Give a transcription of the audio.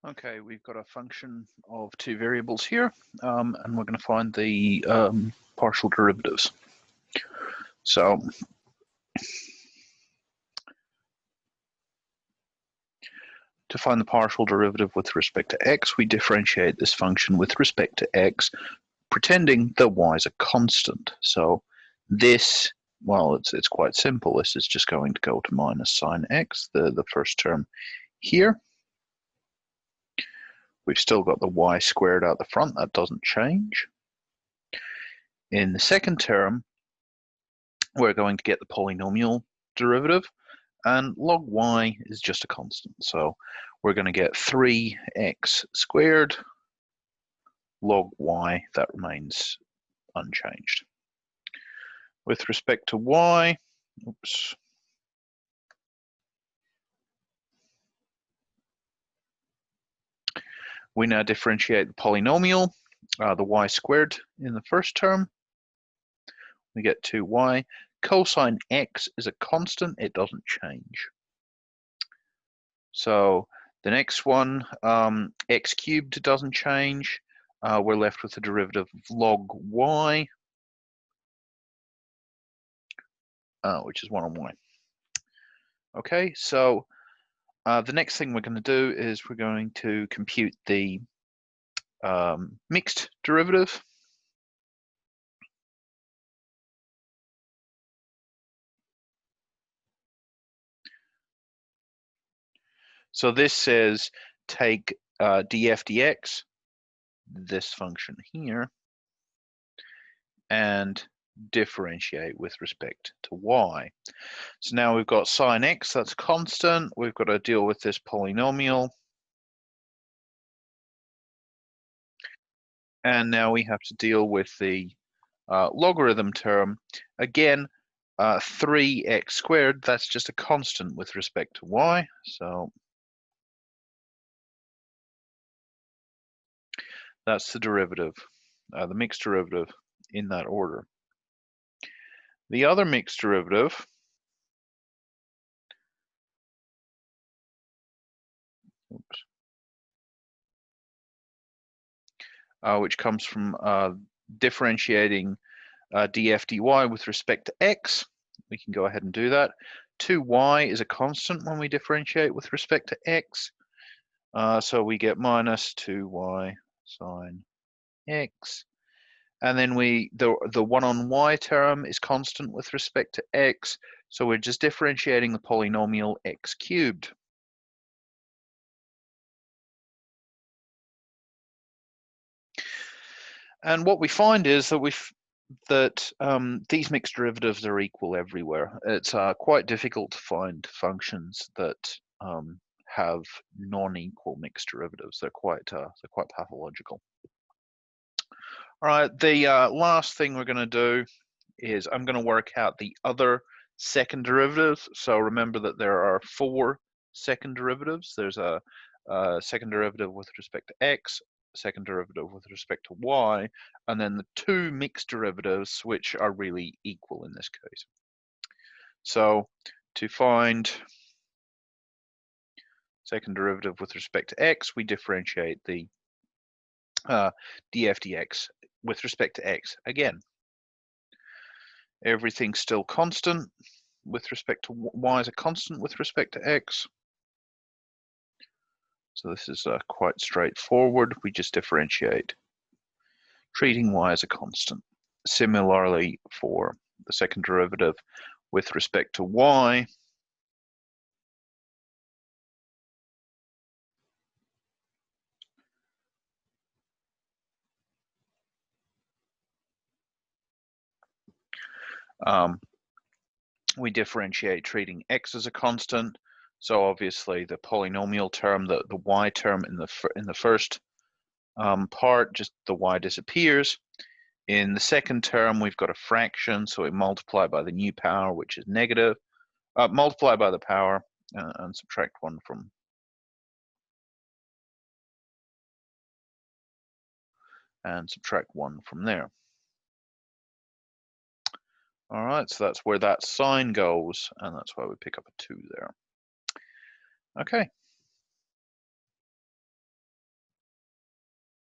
Okay, we've got a function of two variables here, and we're going to find the partial derivatives. So to find the partial derivative with respect to x, we differentiate this function with respect to x, pretending that y is a constant. So this, well, it's quite simple. This is just going to go to minus sine x, the first term here. We've still got the y squared out the front, that doesn't change. In the second term, we're going to get the polynomial derivative, and log y is just a constant. So we're going to get 3x squared log y, that remains unchanged. With respect to y, oops, we now differentiate the polynomial, the y squared in the first term. We get 2y. Cosine x is a constant, it doesn't change. So the next one, x cubed doesn't change. We're left with the derivative of log y, which is 1 on y. Okay, so the next thing we're going to do is we're going to compute the mixed derivative. So this says take df dx, this function here, and differentiate with respect to y. So now we've got sine x, that's constant. We've got to deal with this polynomial. And now we have to deal with the logarithm term. Again, 3x squared, that's just a constant with respect to y. So that's the derivative, the mixed derivative in that order. The other mixed derivative, which comes from differentiating df dy with respect to x. We can go ahead and do that. 2y is a constant when we differentiate with respect to x. So we get minus 2y sine x. And then the 1 on y term is constant with respect to x. So we're just differentiating the polynomial x cubed. And what we find is that these mixed derivatives are equal everywhere. It's quite difficult to find functions that have non-equal mixed derivatives. They're quite pathological. All right, the last thing we're going to do is I'm going to work out the other second derivatives. So remember that there are 4 second derivatives. There's a second derivative with respect to x, second derivative with respect to y, and then the 2 mixed derivatives which are really equal in this case. So to find second derivative with respect to x, we differentiate the df dx with respect to x again. Everything's still constant with respect to y is a constant with respect to x. So this is quite straightforward. We just differentiate, treating y as a constant. Similarly, for the second derivative with respect to y, we differentiate treating x as a constant. So obviously the polynomial term, the y term in the first part, just the y disappears. In the second term, we've got a fraction, so we multiply by the new power, which is negative. Multiply by the power and subtract 1 from. And subtract 1 from there. All right, so that's where that sign goes, and that's why we pick up a 2 there. Okay.